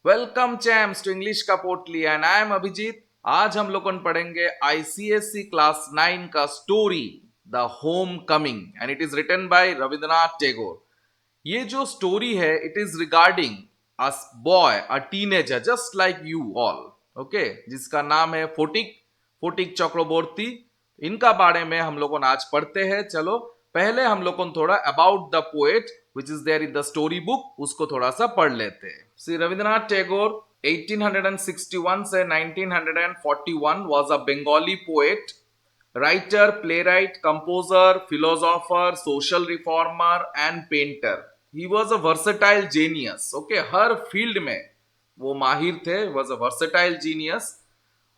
Welcome चैम्स to English का पोटली and I am Abhijit. आज हम लोग पढ़ेंगे आईसीएससी क्लास 9 का story the homecoming and it is written by Rabindranath Tagore. ये जो स्टोरी है it is regarding a boy a teenager just like you all, okay, जिसका नाम है फोटिक फोटिक चक्रवर्ती। इनका बारे में हम लोग आज पढ़ते हैं। चलो पहले हम लोग थोड़ा about the poet which is there in the story book उसको थोड़ा सा पढ़ लेते हैं। श्री रविंद्रनाथ टैगोर 1861 से 1941 was a Bengali poet, writer, playwright, composer, philosopher, social reformer and painter. He was a versatile genius. Okay, her field में वो माहिर थे. Was a versatile genius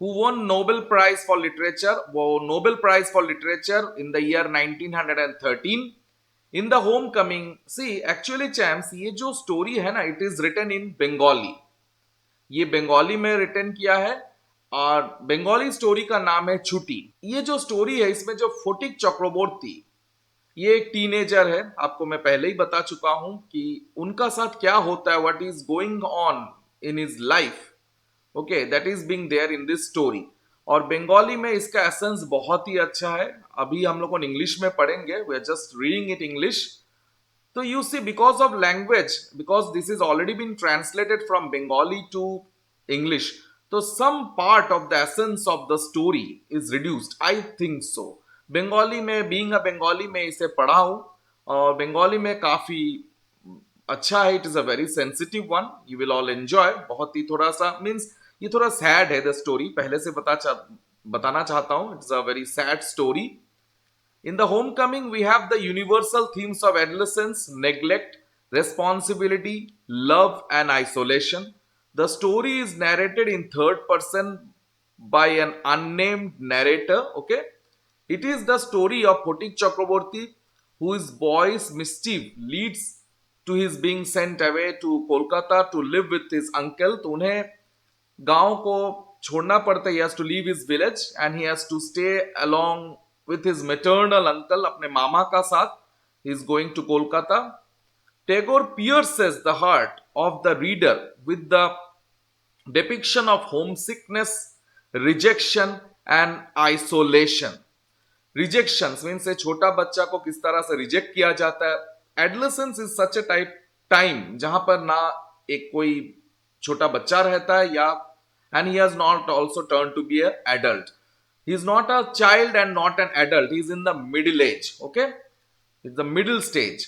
who won Nobel Prize for Literature. वो Nobel Prize for Literature in the year 1913. In the Homecoming, see actually champs, ये जो story है ना, it is written in Bengali. ये बंगाली में रिटर्न किया है और बंगाली स्टोरी का नाम है छुट्टी। ये जो स्टोरी है इसमें जो फोटिक चक्रवर्ती, ये एक टीनेजर है। आपको मैं पहले ही बता चुका हूं कि उनका साथ क्या होता है, what is going on in his life, okay, that is being there in this story. और बंगाली में इसका एसेंस बहुत ही अच्छा है। अभी हम लोग इंग्लिश में पढ़ेंगे, we are just reading it English. So you see, because of language, because this is already been translated from Bengali to English, so some part of the essence of the story is reduced. I think so. Bengali में being a Bengali में इसे पढ़ा हूँ और बंगाली में काफी अच्छा है। It is a very sensitive one, you will all enjoy. बहुत ही थोड़ा सा मीन्स ये थोड़ा सैड है द स्टोरी, पहले से बताना चाहता हूँ। It's a very sad story. In the homecoming, we have the universal themes of adolescence, neglect, responsibility, love, and isolation. The story is narrated in third person by an unnamed narrator. Okay, it is the story of Photik Chakraborty, whose boy's mischief leads to his being sent away to Kolkata to live with his uncle. तो उन्हें गांव को छोड़ना पड़ता है. He has to leave his village and he has to stay along with his maternal uncle, अपने मामा का साथ. He is going to Kolkata. Tagore pierces the heart of the reader with the depiction of homesickness, rejection and isolation. Rejections means एक छोटा बच्चा को किस तरह से रिजेक्ट किया जाता है. Adolescence is such a time जहां पर ना एक कोई छोटा बच्चा रहता है या and he has not also turned to be an adult. He is not a child and not an adult. He is in the middle age. Okay, it's the middle stage.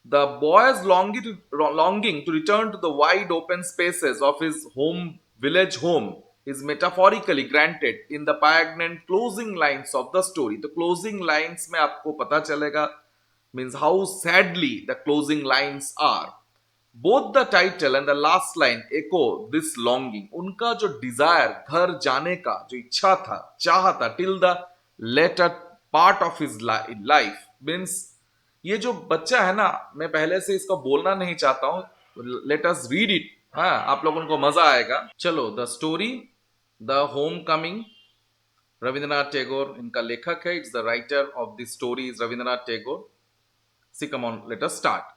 The boy is longing to return to the wide open spaces of his village home is metaphorically granted in the poignant closing lines of the story. The closing lines में आपको पता चलेगा means how sadly the closing lines are. Both the title and the last line echo this longing. उनका जो desire, घर जाने का जो इच्छा था, चाह था, till the later part of his life means ये जो बच्चा है ना, मैं पहले से इसको बोलना नहीं चाहता हूं, लेट अस रीड इट। हाँ, आप लोगों को मजा आएगा। चलो, the story the homecoming, Rabindranath Tagore इनका लेखक है। It's the writer of this story is Rabindranath Tagore. See come on, let us start.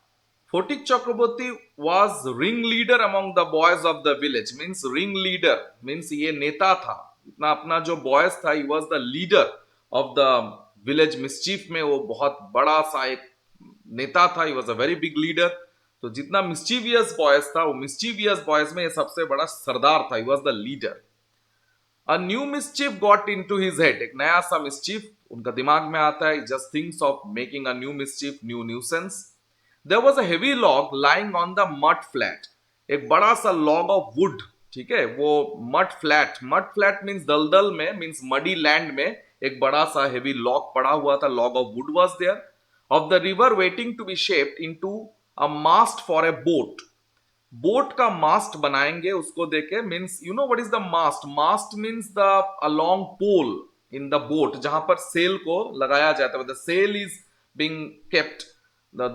Photik Chakraborty was ringleader among the boys of the village. Means ringleader means ये नेता था। इतना अपना जो boys था, he was the leader of the village mischief में वो बहुत बड़ा सा एक नेता था। he was a very big leader. तो जितना mischievous boys था, वो mischievous boys में ये सबसे बड़ा सरदार था। he was the leader. A new mischief got into his head. एक नया सा mischief उनका दिमाग में आता है। he just thinks of making a new mischief, new nuisance. There was a heavy log lying on the mud flat. एक बड़ा सा log of wood, ठीक है, वो mud flat means दलदल में, means muddy land में एक बड़ा सा heavy log पड़ा हुआ था. Log of wood was there of the river waiting to be shaped into a mast for a boat. Boat का मास्ट बनाएंगे उसको देखे, means you know what is the mast. Mast means the a long pole in the boat जहां पर sail को लगाया जाता है. The sail is being kept.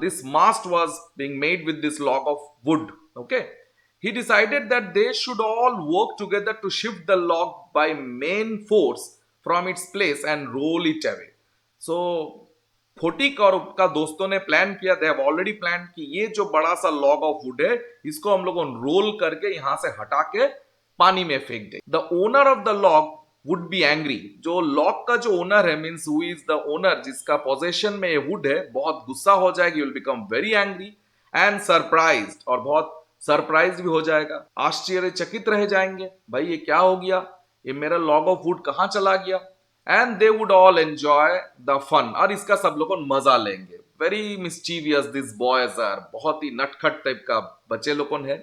This mast was being made with this log of wood. Okay, he decided that they should all work together to shift the log by main force from its place and roll it away. So photic और उसका दोस्तों ने plan किया, they have already plan कि ये जो बड़ा सा लॉग ऑफ वुड है इसको हम लोग रोल करके यहां से हटा के पानी में फेंक दे। The owner of the log would be angry, जो लॉग का जो ओनर है means who is the owner, जिसका पोजेशन में ये वुड है, बहुत गुस्सा हो जाएगी, will become very angry and surprised, और बहुत सरप्राइज भी हो जाएगा, आश्चर्यचकित रह जाएंगे, भाई ये क्या हो गया, ये मेरा लॉग ऑफ वुड कहां चला गया। And they would all enjoy the fun, और इसका सब लोग मजा लेंगे। Very mischievous this boys are, बहुत ही नटखट टाइप का बच्चे लोग है।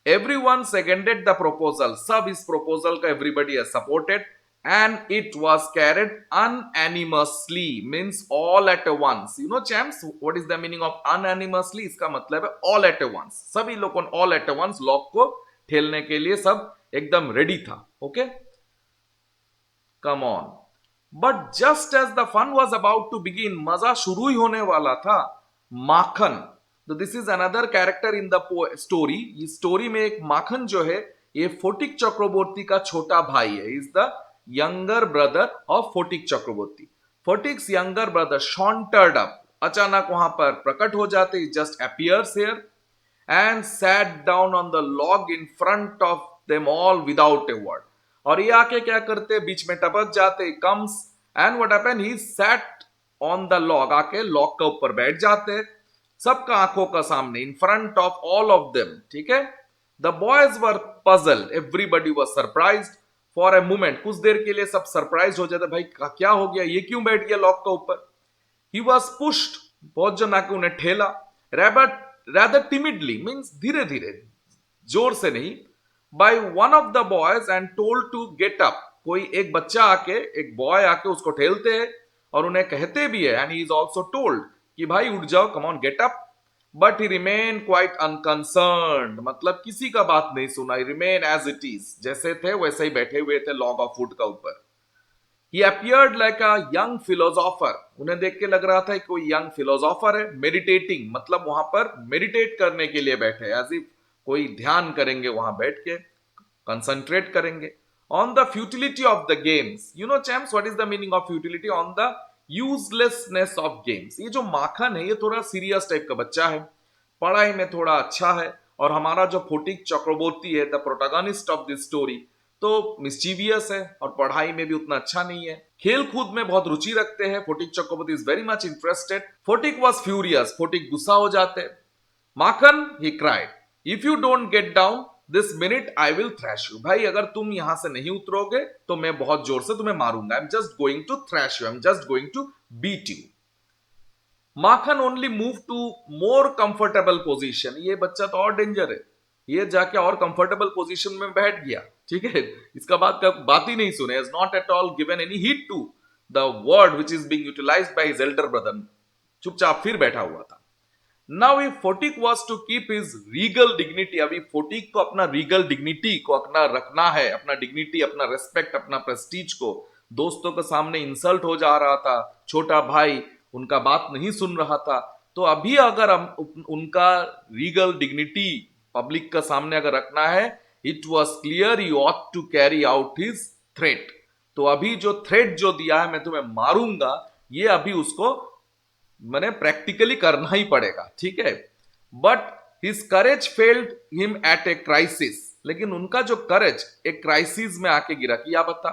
Everyone seconded the proposal, सब इस proposal का everybody has supported and it was carried unanimously, means all at once. You know champs, what is the meaning of unanimously? इसका मतलब है all at once, सभी लोगों all at once लॉक को ठेलने के लिए सब एकदम रेडी था। Okay, come on. But just as the fun was about to begin, मजा शुरू ही होने वाला था, माखन, तो this is another character in the story, इस स्टोरी में एक माखन जो है ये फोटिक चक्रवर्ती का छोटा भाई है, is the younger brother of Phatik Chakraborty. Phatik's younger brother sauntered up, अचानक वहां पर प्रकट हो जाते, just appears here and sat down on the log in front of them all without a word, और ये आके क्या करते, बीच में टपक जाते, comes and what happened, he sat on the log, आके लॉग के ऊपर बैठ जाते, सबका आंखों का सामने, in front of all of them. ठीक है, the boys were puzzled, everybody was surprised for a moment, कुछ देर के लिए सब सरप्राइज हो जाते, भाई क्या हो गया, ये क्यों बैठ गया लॉक के ऊपर। ही वाज पुश्ड, बहुत जन आके उन्हें ठेला, rather timidly, मींस धीरे धीरे, जोर से नहीं, by one of the boys and told to get up, कोई एक बच्चा आके, एक बॉय आके उसको ठेलते हैं और उन्हें कहते भी है, and he is also told कि भाई उठ जाओ, come on get up, but he remain quite unconcerned, मतलब किसी का बात नहीं सुना, he remain as it is, जैसे थे वैसे ही बैठे हुए थे लॉग ऑफ वुड का ऊपर। He appeared like a young philosopher, उन्हें देख के लग रहा था कि कोई यंग फिलोसोफर है, मेडिटेटिंग, मतलब वहां पर मेडिटेट करने के लिए बैठे, एज इफ कोई ध्यान करेंगे वहां बैठ के, कंसंट्रेट करेंगे on the futility of the games. You know champs, what is the meaning of futility? On the uselessness of games. ये जो माखन है ये थोड़ा सीरियस टाइप का बच्चा है, पढ़ाई में थोड़ा अच्छा है, और हमारा जो फोटिक चक्रवर्ती है, the protagonist of this story, तो मिस्चीवियस है और पढ़ाई में भी उतना अच्छा नहीं है, खेल कूद में बहुत रुचि रखते हैं। Phatik Chakraborty is very much interested. Phatik was furious, Phatik गुस्सा हो जाते। Makhan, he cried, if you don't get down this minute I will thrash you, भाई अगर तुम यहां से नहीं उतरोगे तो मैं बहुत जोर से तुम्हें मारूंगा, I am just going to thrash you, I am just going to beat you. Makhan only move to more comfortable position, ये बच्चा तो और डेंजर है, ये जाके और कंफर्टेबल पोजीशन में बैठ गया। ठीक है, इसका बात ही नहीं सुने, is not at all given any heed to the word which is being utilised by his elder brother, चुपचाप फिर बैठा हुआ था। Now if Photic was to keep his regal dignity, अभी फोटिक को अपना रीगल डिग्निटी को अपना रखना है, अपना डिग्निटी, अपना रेस्पेक्ट, अपना प्रेस्टीज को, दोस्तों के सामने इंसल्ट हो जा रहा था, छोटा भाई उनका बात नहीं सुन रहा था, तो अभी अगर हम उनका रीगल डिग्निटी पब्लिक का सामने अगर रखना है, it was clear he ought to carry out his threat, तो अभी जो थ्रेट जो दिया है मैं तुम्हें मारूंगा, ये अभी उसको मैंने प्रैक्टिकली करना ही पड़ेगा। ठीक है, but his courage failed him at a crisis, लेकिन उनका जो करेज एक क्राइसिस में आके गिरा, किया बता,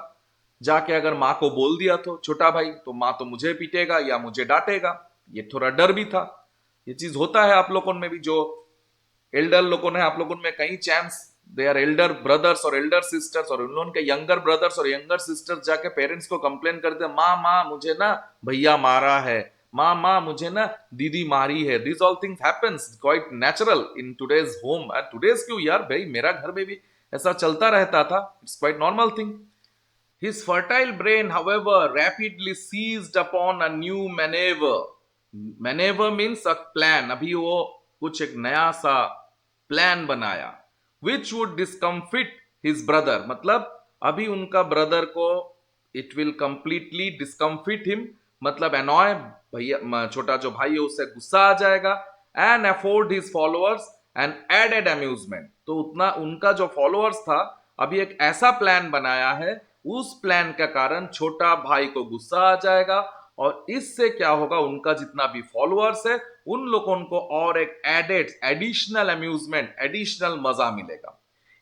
जाके अगर मां को बोल दिया तो छोटा भाई, तो मां तो मुझे पीटेगा या मुझे डांटेगा, ये थोड़ा डर भी था। ये चीज होता है आप लोगों में भी, जो एल्डर लोगों ने, आप लोगों में कई champs they are elder brothers और एल्डर सिस्टर्स, और उन लोगों के यंगर ब्रदर्स और यंगर सिस्टर्स जाके पेरेंट्स को कंप्लेन करते, माँ मुझे ना भैया मारा है, माँ मुझे ना दीदी मारी है। This all things happens quite natural in today's home, and today's क्यों यार, भाई मेरा घर में भी ऐसा चलता रहता था, it's quite normal thing. His fertile brain however rapidly seized upon a new manoeuvre, manoeuvre means a plan, अभी वो कुछ एक नया सा प्लान बनाया, which would discomfit his brother, मतलब अभी उनका ब्रदर को it will completely discomfit him, मतलब एनॉय, भैया छोटा जो भाई है उससे गुस्सा आ जाएगा, and afford his followers and added amusement, तो उतना उनका जो फॉलोअर्स था अभी एक ऐसा प्लान बनाया है, उस प्लान के कारण छोटा भाई को गुस्सा आ जाएगा और इससे क्या होगा, उनका जितना भी फॉलोअर्स है उन लोगों को और एक एडिशनल अम्यूजमेंट, एडिशनल मजा मिलेगा।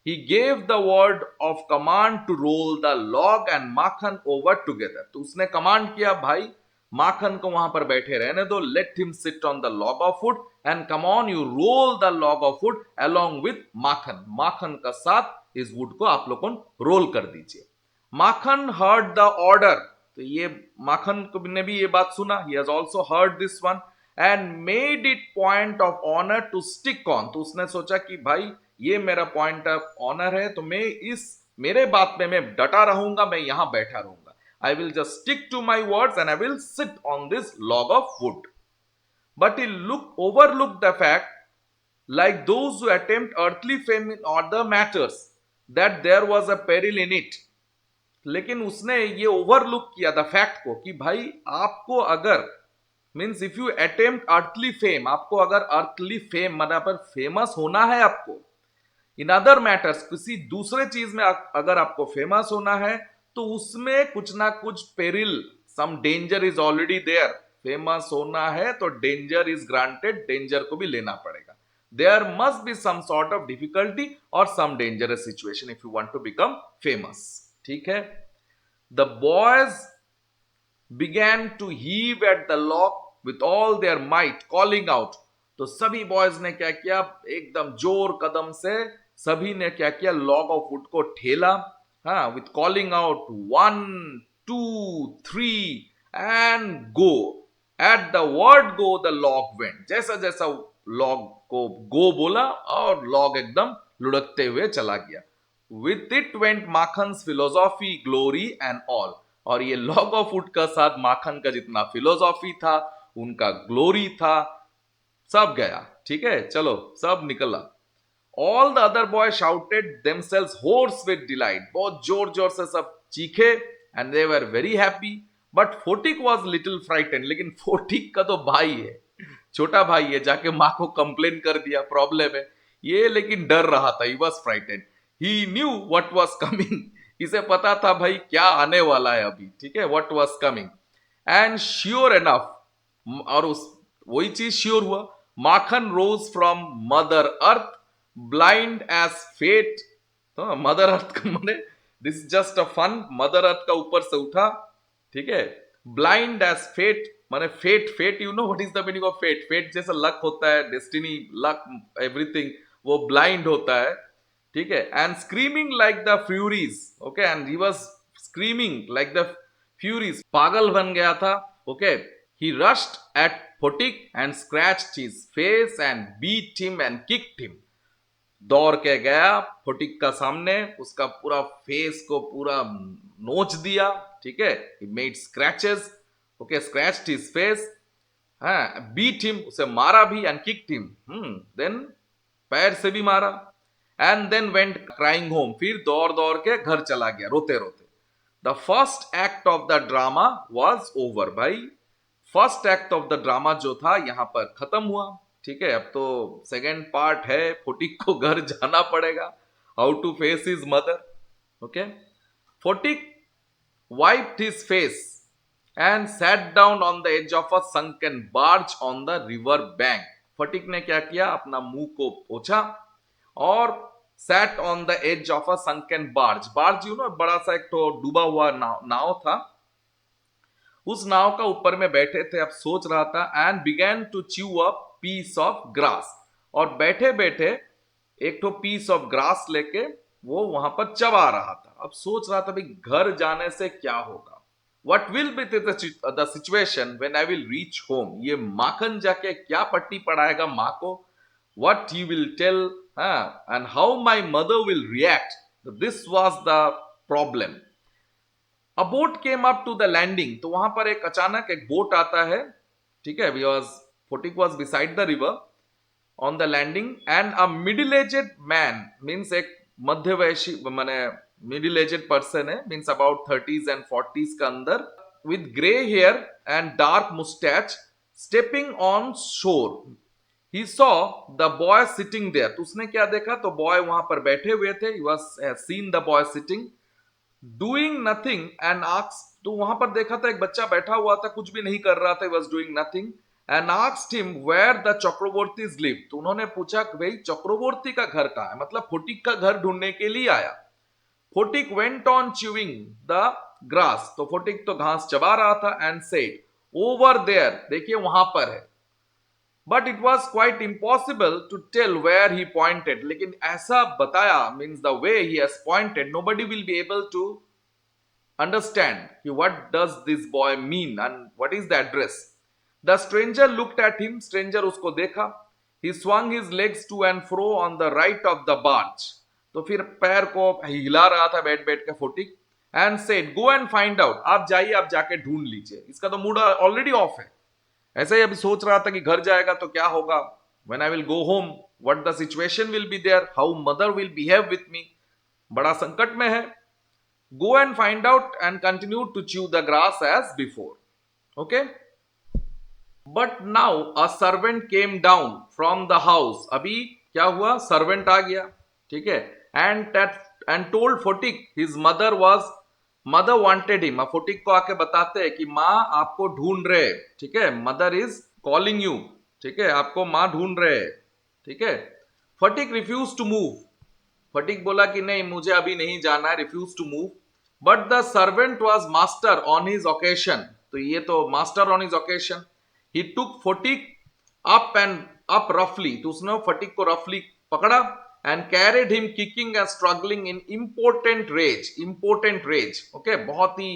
He gave the word of command to roll the log and Makhan over together। तो उसने कमांड किया, भाई माखन को वहां पर बैठे रहने दो, let him sit on the log of wood and come on you roll the log of wood along with माखन, माखन का साथ इस वुड को आप लोगों रोल कर दीजिए। माखन heard the order, तो ये माखन ने भी ये बात सुना, he has also heard this one and made it point of honor to stick on। तो उसने सोचा कि भाई ये मेरा पॉइंट ऑफ ऑनर है, तो मैं इस मेरे बात में मैं डटा रहूंगा, मैं यहां बैठा रहूंगा। I will just stick to my words and I will sit on this log of wood. But he overlooked the fact, like those who attempt earthly fame in other matters, that there was a peril in it। लेकिन उसने ये overlook किया the fact को कि भाई आपको अगर means if you attempt earthly fame, आपको अगर अर्थली फेम मतलब फेमस होना है आपको, इन अदर मैटर्स किसी दूसरे चीज में अगर आपको फेमस होना है, तो उसमें कुछ ना कुछ peril, some danger is already there. Famous होना है तो डेंजर इज ग्रांटेड, डेंजर को भी लेना पड़ेगा। There must be some sort of difficulty और some dangerous situation if you want to become famous. ठीक है। The boys began to heave at the log with all their might, calling out। तो सभी boys ने क्या किया, एकदम जोर कदम से सभी ने क्या किया, लॉग ऑफ वुड को ठेला, हाँ, with calling out 1 2 3 and go. At the word go the log went. जैसा जैसा लॉग को गो बोला और लॉग एकदम लुढ़कते हुए चला गया। With it went Makhan's philosophy, glory and all. और ये लॉग ऑफ वुड का साथ माखन का जितना फिलोसॉफी था, उनका ग्लोरी था, सब गया। ठीक है, चलो सब निकला। All the other boy shouted themselves hoarse with delight. बहुत जोर जोर से सब चीखे and they were very happy. But Photik was little frightened. लेकिन फोटिक का तो भाई है, छोटा भाई है, जाके माँ को कंप्लेन कर दिया प्रॉब्लम है ये, लेकिन डर रहा था। He was frightened, he knew what was coming. इसे पता था भाई क्या आने वाला है अभी। ठीक है, what was coming. And sure enough, और उस वही चीज श्योर हुआ, Makhan rose from mother earth blind as fate. तो मदर अर्थ माने this is just a fun, mother earth का ऊपर से उठा। ठीक है, ब्लाइंड एज फेट माने fate, fate you know what is the meaning of fate. Fate जैसा लक होता है, डेस्टिनी, लक, एवरीथिंग, वो ब्लाइंड होता है। ठीक है, and screaming like the furies. Okay, and he was screaming like the furies, पागल बन गया था। Okay, he rushed at Photik and scratched his face and beat him and kicked him. दौड़ के गया फोटिक का सामने, उसका पूरा फेस को पूरा नोच दिया। ठीक है, he made scratches, okay, scratched his face, beat him, उसे मारा भी, and kicked him, then पैर से भी मारा, and then went crying home, फिर दौड़ दौड़ के घर चला गया रोते रोते। The first act of the drama was over। भाई first act of the drama जो था यहां पर खत्म हुआ। ठीक है, अब तो सेकेंड पार्ट है, फोटिक को घर जाना पड़ेगा, how to face his mother. Okay, Photik wiped his face and sat down on the edge of a sunken barge on the river bank। फटिक ने क्या किया, अपना मुंह को पोंछा और sat on the edge of a sunken barge। barge you know, बड़ा सा एक तो डूबा हुआ नाव था, उस नाव का ऊपर में बैठे थे। अब सोच रहा था, and began to chew a piece of grass। और बैठे बैठे एक तो पीस ऑफ ग्रास लेके वो वहां पर चबा रहा था। अब सोच रहा था भाई घर जाने से क्या होगा, what will be the situation when I will reach home. ये माखन जाके क्या पट्टी पढ़ाएगा माँ को, what he will tell, and how my mother will react. This was the problem. A boat came up to the landing. तो वहां पर एक अचानक एक बोट आता है। ठीक है, Photik was beside the river on the landing, and a middle aged man, means एक मध्य वयसी माने मिडिल एजेड पर्सन है, means about 30s and 40s का अंदर, with grey hair and dark moustache, stepping on shore. He saw the boy sitting there. तो उसने क्या देखा, तो बॉय वहां पर बैठे हुए थे। He was seen the boy sitting doing nothing and asked तो वहां पर देखा था एक बच्चा बैठा हुआ था, कुछ भी नहीं कर रहा था, was doing nothing, and asked him where the Chakrabortys live. तो उन्होंने पूछा कि भाई चक्रवर्ती का घर कहाँ है, मतलब फोटिक का घर ढूंढने के लिए आया। Photic went on chewing the grass, तो फोटिक तो घास चबा रहा था, एंड सेड ओवर देयर, देखिए वहां पर है। But it was quite impossible to tell where he pointed, लेकिन ऐसा बताया, means the way he has pointed, nobody will be able to understand what does this boy mean and what is the address. The stranger looked at him, stranger उसको देखा, he swung his legs to and fro on the right of the barge, तो फिर पैर को हिला रहा था बैठ बैठ के photic, and said go and find out, आप जाइए, आप जाके ढूंढ लीजिए। इसका तो मूड ऑलरेडी ऑफ है, ऐसे ही अभी सोच रहा था कि घर जाएगा तो क्या होगा, when I will go home what the situation will be there, how mother will behave with me, बड़ा संकट में है। Go and find out and continue to chew the grass as before. Okay? But now a servant came down from the house. अभी क्या हुआ, servant आ गया, ठीक है, and told Photic his mother wanted him. अब फोटिक को आके बताते हैं कि माँ आपको ढूंढ रहे, ठीक है, मदर इज कॉलिंग यू, ठीक है, आपको माँ ढूंढ रहे, ठीक है। Phatik refuse to move, Phatik बोला कि नहीं मुझे अभी नहीं जाना है, refuse to move. But the servant was master on his occasion, तो ये तो master on his occasion, he took Phatik up and up रफली, तो उसने फटिक को रफली पकड़ा, and carried him kicking and struggling in important rage, okay, बहुत ही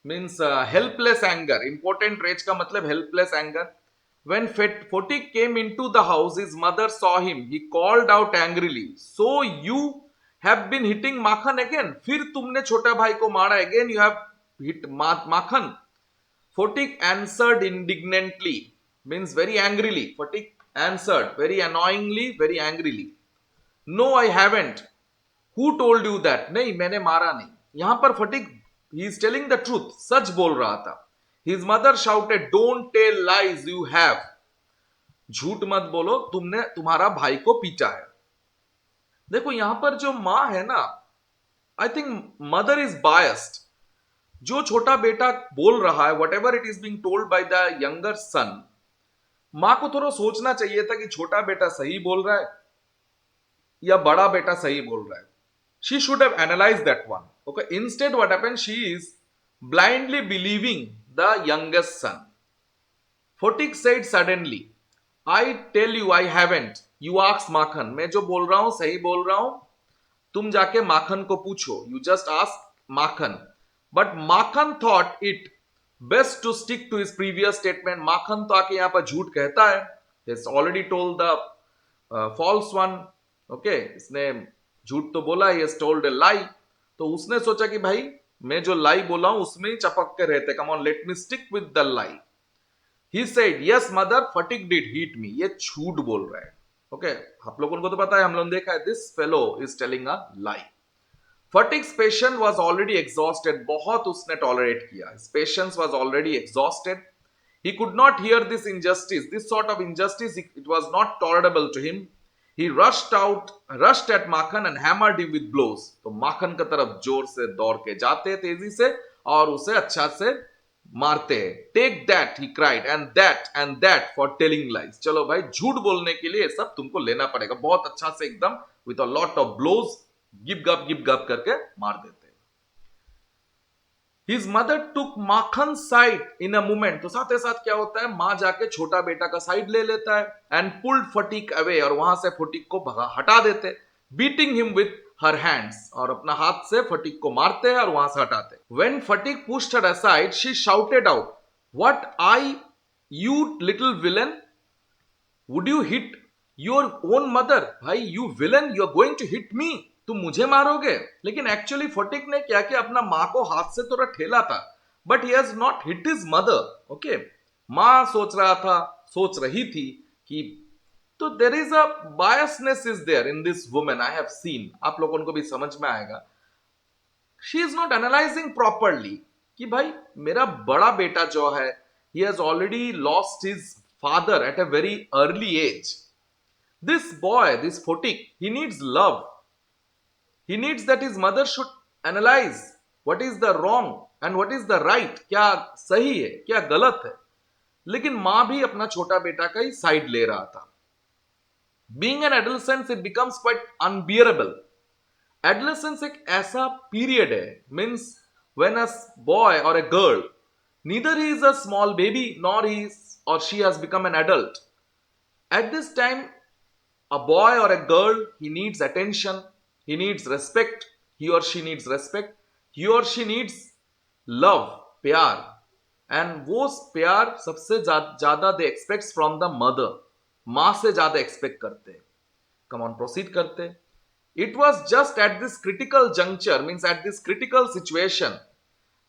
means helpless anger, important rage का मतलब helpless anger. When Photic came into the house, his mother saw him. He called out angrily, "So you have been hitting Makhan again? फिर तुमने छोटा भाई को मारा again? You have hit Makhan." Photic answered indignantly, means very angrily. Photic answered very annoyingly, very angrily. "No, I haven't." Who told you that? नहीं, मैंने मारा नहीं। यहां पर Photic, he is telling the truth, सच बोल रहा था। His mother shouted, "Don't tell lies, you have." झूठ मत बोलो, तुमने तुम्हारा भाई को पीटा है। देखो यहां पर जो मां है ना, I think mother is biased. जो छोटा बेटा बोल रहा है, whatever it is being told by the younger son, मां को थोड़ा सोचना चाहिए था कि छोटा बेटा सही बोल रहा है या बड़ा बेटा सही बोल रहा है। She should have analyse that one, okay. Instead what happened, she is blindly believing the youngest son. Photic said suddenly, "I tell you I haven't. You ask Makhan." मैं जो बोल रहा हूं सही बोल रहा हूं, तुम जाके माखन को पूछो। You just ask Makhan. But Makhan thought it best to stick to his previous statement. माखन तो आके यहां पर झूठ कहता है, he has already told the false one. Okay, इसने झूठ तो बोला, he has told a lie. तो उसने सोचा कि भाई मैं जो लाई बोला हूं उसमें ही चपक के रहते, come on let me stick with the lie. He said, "yes mother, Phatik did hit me." ये झूठ बोल रहा है, ओके। आप लोगों को तो पता है, हम लोगों ने देखा है, this fellow is telling a lie. Phatik's patience was already exhausted, बहुत उसने टॉलरेट किया, his patience was already exhausted. He could not hear this injustice, this sort of injustice, it was not tolerable to him. He rushed at Makhan and hammered him with blows. तो माखन की तरफ जोर से दौड़ के जाते तेजी से और उसे अच्छा से मारते हैं। Take that, he cried, and that for telling lies. चलो भाई, झूठ बोलने के लिए सब तुमको लेना पड़ेगा। बहुत अच्छा से एकदम with a lot of blows, गिप गप करके मार देते हैं। His mother took Makhan's side in a moment. तो साथ ही साथ क्या होता है, मां जाके छोटा बेटा का साइड ले लेता है, and pulled Photic away, और वहां से Photic को हटा देते, beating him with her hands, और अपना हाथ से Photic को मारते हैं और वहां से हटाते। When Photic pushed her aside, she shouted out, "What, you little villain? Would you hit your own mother?" भाई, you villain, you are going to hit me. तुम मुझे मारोगे। लेकिन एक्चुअली फोटिक ने क्या किया, अपना मां को हाथ से थोड़ा ठेला था, but he has not hit his mother, okay. मां सोच रही थी कि, तो there is a biasness is there in this women, I have seen, आप लोगों को भी समझ में आएगा। She is not analysing properly कि भाई मेरा बड़ा बेटा जो है, he has already lost his father at a very early age. This boy, this Phatik, he needs love. He needs that his mother should analyze what is the wrong. And what is the right, क्या सही है क्या गलत है। लेकिन मां भी अपना छोटा बेटा का ही साइड ले रहा था। Being an adolescence it becomes quite unbearable. Adolescence एक ऐसा पीरियड है, मीन्स व्हेन अ बॉय और a girl, neither he is a small baby nor he is or she has become an adult. At this time, a boy or a girl, he needs attention, he needs respect, he or she needs respect, he or she needs love, प्यार। And वो प्यार सबसे ज्यादा दे aspects from the mother, मां से ज्यादा expect करते हैं। कम ऑन प्रोसीड करते। It was just at this critical juncture, means at this critical situation,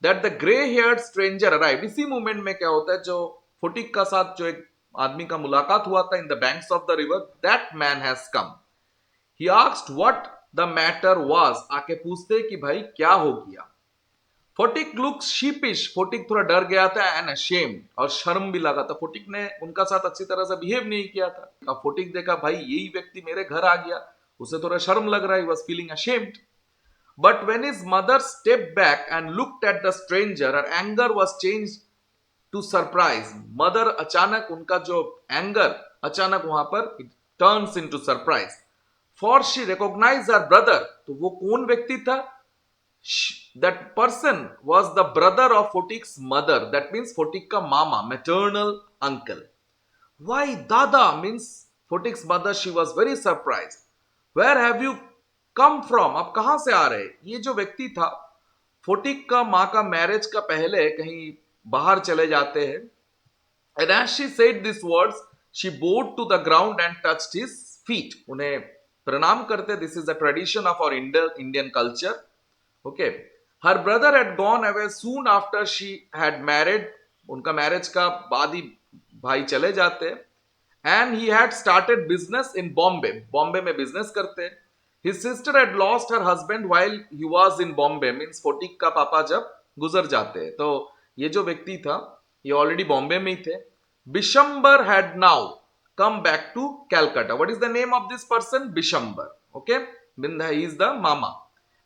that the grey heard stranger arrive. इसी मोमेंट में क्या होता है, जो फोटिक का साथ जो एक आदमी का मुलाकात हुआ था in the banks of the river, that man has come. He asked what the matter was, आके पूछते कि भाई क्या हो गया। फोटिक लुक्स शीपिश, फोटिक थोड़ा डर गया था, एंड अशेम्ड, और शर्म भी लगा था। फोटिक ने उनका साथ अच्छी तरह से बिहेव नहीं किया था। अब फोटिक देखा भाई यही व्यक्ति मेरे घर आ गया, उसे थोड़ा शर्म लग रहा है, he was feeling ashamed. But when his mother stepped back and looked at the stranger, her anger was changed to surprise. Mother अचानक उनका जो anger अचानक वहां पर it turns into surprise. For she recognized her brother. तो वो कौन व्यक्ति था? That person was the brother of Fotik's mother. That means Fotik का मामा, maternal uncle. Why Dada means Fotik's mother? She was very surprised. Where have you come from? आप कहां से आ रहे? ये जो व्यक्ति था, फोटिक का मां का मैरिज का पहले कहीं बाहर चले जाते हैं। And as she said these words, she bowed to the ground and touched his feet. उन्हें प्रणाम करते। This is a tradition of our Indian culture. Okay. Her brother had gone away soon after she had married. उनका marriage का बाद ही भाई चले जाते। And he had started business in Bombay. Bombay में बिजनेस करते। His sister had lost her husband while he was in Bombay. Means photic का पापा जब गुजर जाते हैं, तो ये जो व्यक्ति था ये ऑलरेडी बॉम्बे में ही थे। Bishambar had now come back to Calcutta. What is the name of this person? Bishambar. Okay, he is the mama,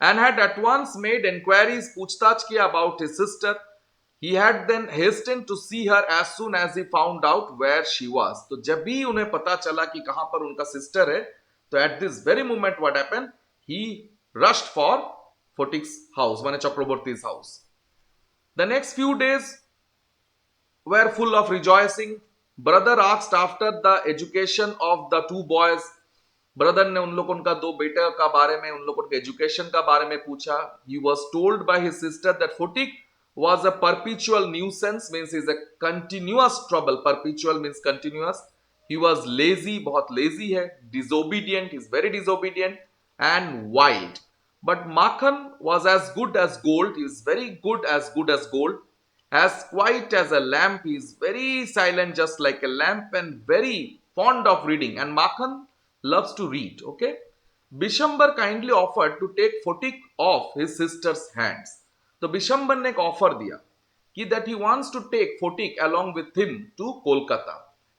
and had at once made enquiries, पूछताछ किया about his sister. He had then hastened to see her as soon as he found out where she was. तो जब भी उन्हें पता चला कि कहां पर उनका सिस्टर है, तो at this very moment what happened? He rushed for Fotik's house, माने चक्रवर्ती's house. The next few days were full of rejoicing. Brother asked after the education of the two boys. Brother ने उन लोग उनका दो बेटे का बारे में, उन लोगों के एजुकेशन का बारे में पूछा। He was told by his sister that Fotik was a perpetual nuisance, means he is a continuous trouble. Perpetual means continuous. He was lazy, बहुत lazy है, disobedient, he is very disobedient, and wild. But Makhan was as good as gold, he is very good as gold, as quiet as a lamp, he is very silent just like a lamp, and very fond of reading. And Makhan loves to read. Okay. Bishambar kindly offered to take Fotik off his sister's hands. तो बिशंबर ने एक offer दिया कि that he wants to take Fotik along with him to Kolkata,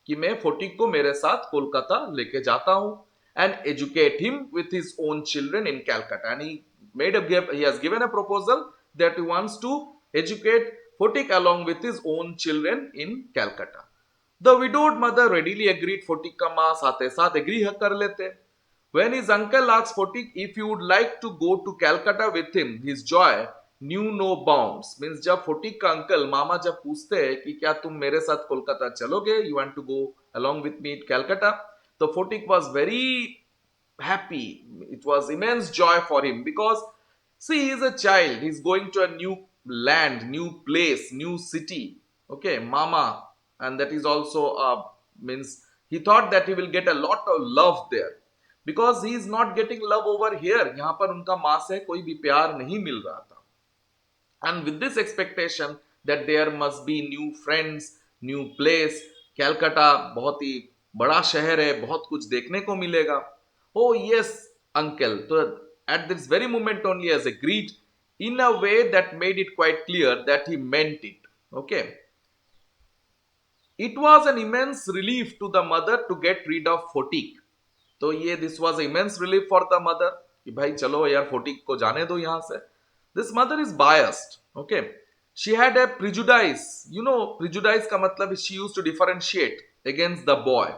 कि मैं photic को मेरे साथ कोलकाता लेके जाता हूं, and educate him with his own children in Calcutta. And he has given a proposal that he wants to educate Fotik along with his own children in Calcutta. The widowed mother readily agreed. Photic का मां साथ साथ agree कर लेते। When his uncle asked Fotik if he would like to go to Calcutta with him, his joy knew no bounds. Means जब photic का uncle मामा जब पूछते हैं कि क्या तुम मेरे साथ कोलकाता चलोगे, you want to go along with me to Calcutta, तो photic was very happy. It was immense joy for him because see, he is a child, he is going to a new land, new place, new city. Okay, mama, and that is also means he thought that he will get a lot of love there because he is not getting love over here. यहाँ पर उनका माँ से कोई भी प्यार नहीं मिल रहा था। And with this expectation that there must be new friends, new place, Calcutta बहुत ही बड़ा शहर है, बहुत कुछ देखने को मिलेगा। Oh yes, uncle. तो at this very moment only has agreed in a way that made it quite clear that he meant it. Okay. It was an immense relief to the mother to get rid of Fotik. तो ये this was an immense relief for the mother कि भाई चलो यार photic को जाने दो यहां से। This mother is biased. Okay. She had a prejudice. You know, prejudice का मतलब she used to differentiate against the boy.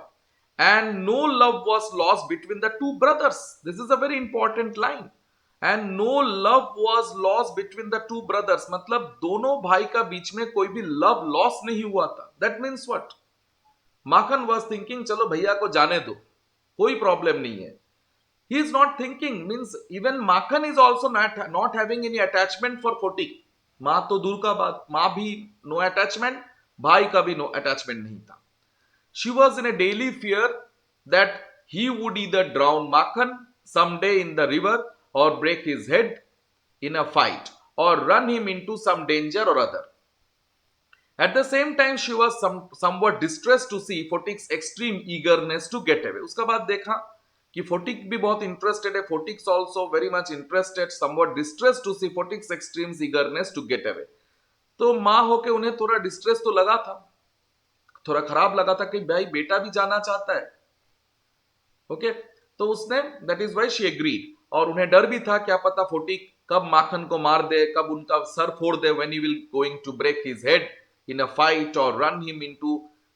And no love was lost between the two brothers. This is a very important line. And no love was lost between the two brothers. मतलब दोनों भाई का बीच में कोई भी love loss नहीं हुआ था. That means what? Makhan was thinking चलो भैया को जाने दो, कोई प्रॉब्लम नहीं है. He is not thinking, means even Makhan is also not having any attachment for Photik. माँ तो दूर का बात, माँ भी no attachment, भाई का भी no attachment नहीं था. She was in a daily fear that he would either drown Makhan someday in the river or break his head in a fight or run him into some danger or other. At the same time, she was somewhat distressed to see Photik's extreme eagerness to get away. उसका बाद देखा कि photic भी बहुत interested है. Phatik's also very much interested, somewhat distress to see Phatik's extreme eagerness to get away. तो माँ होके उन्हें थोड़ा डिस्ट्रेस तो लगा था, थोड़ा खराब लगा था कि भाई बेटा भी जाना चाहता है. ओके तो उसने, that is why she agreed. और उन्हें डर भी था, क्या पता फोटिक कब माखन को मार दे, कब उनका सर फोड़ दे, when he will going to break his head in a fight or run him into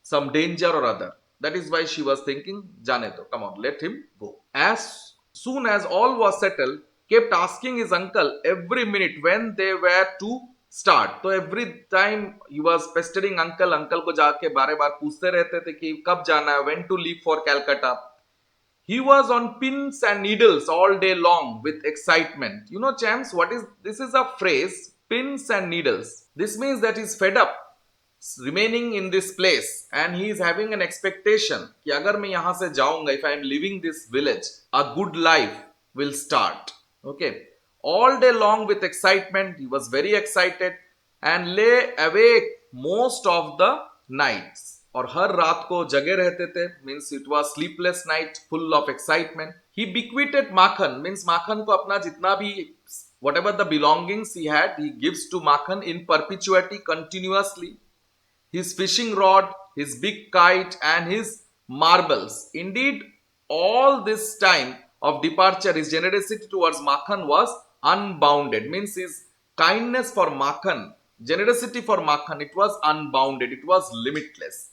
some danger or other. That is why she was thinking, Jane do, come on, let him go. As soon as all was settled, kept asking his uncle every minute when they were to start. तो every time he was pestering uncle, uncle को जाके बारे बार पूछते रहते थे कि कब जाना है, when to leave for Calcutta. He was on pins and needles all day long with excitement. You know, champs, what is this? Is a phrase, pins and needles. This means that he's fed up remaining in this place and he is having an expectation कि अगर मैं यहां से जाऊंगा, if I am leaving this village, a good life will start. Okay, all day long with excitement, he was very excited and lay awake most of the nights. और हर रात को जगे रहते थे, means it was sleepless night full of excitement. He bequeathed Makhan, means Makhan को अपना जितना भी whatever the belongings he had, he gives to Makhan in perpetuity, continuously. His fishing rod, his big kite, and his marbles. Indeed, all this time of departure, his generosity towards Makhan was unbounded. Means his kindness for Makhan, generosity for Makhan, it was unbounded, it was limitless.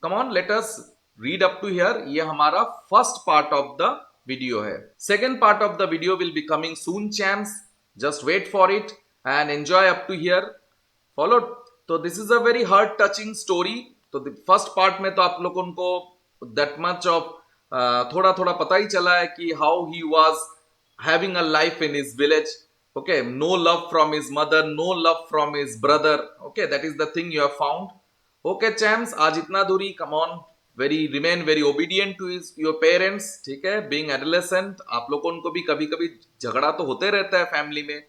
Come on, let us read up to here. ये हमारा first part of the video है. Second part of the video will be coming soon, champs. Just wait for it and enjoy up to here. Follow. तो this is a very heart touching story. तो first part में तो आप लोगों को that much of थोड़ा थोड़ा पता ही चला है कि how he was having a life in his village. Okay, no love from his mother, no love from his brother. Okay, that is the thing you have found. Okay champs, आज इतना दूरी. Come on, very remain very obedient to your parents. ठीक है, being adolescent, आप लोगों को भी कभी कभी झगड़ा तो होते रहता है फैमिली में,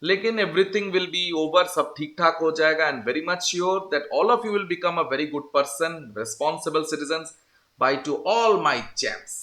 लेकिन एवरीथिंग विल बी ओवर, सब ठीक ठाक हो जाएगा. And very much sure that all of you will become a very good person, responsible citizen. By two all my champs.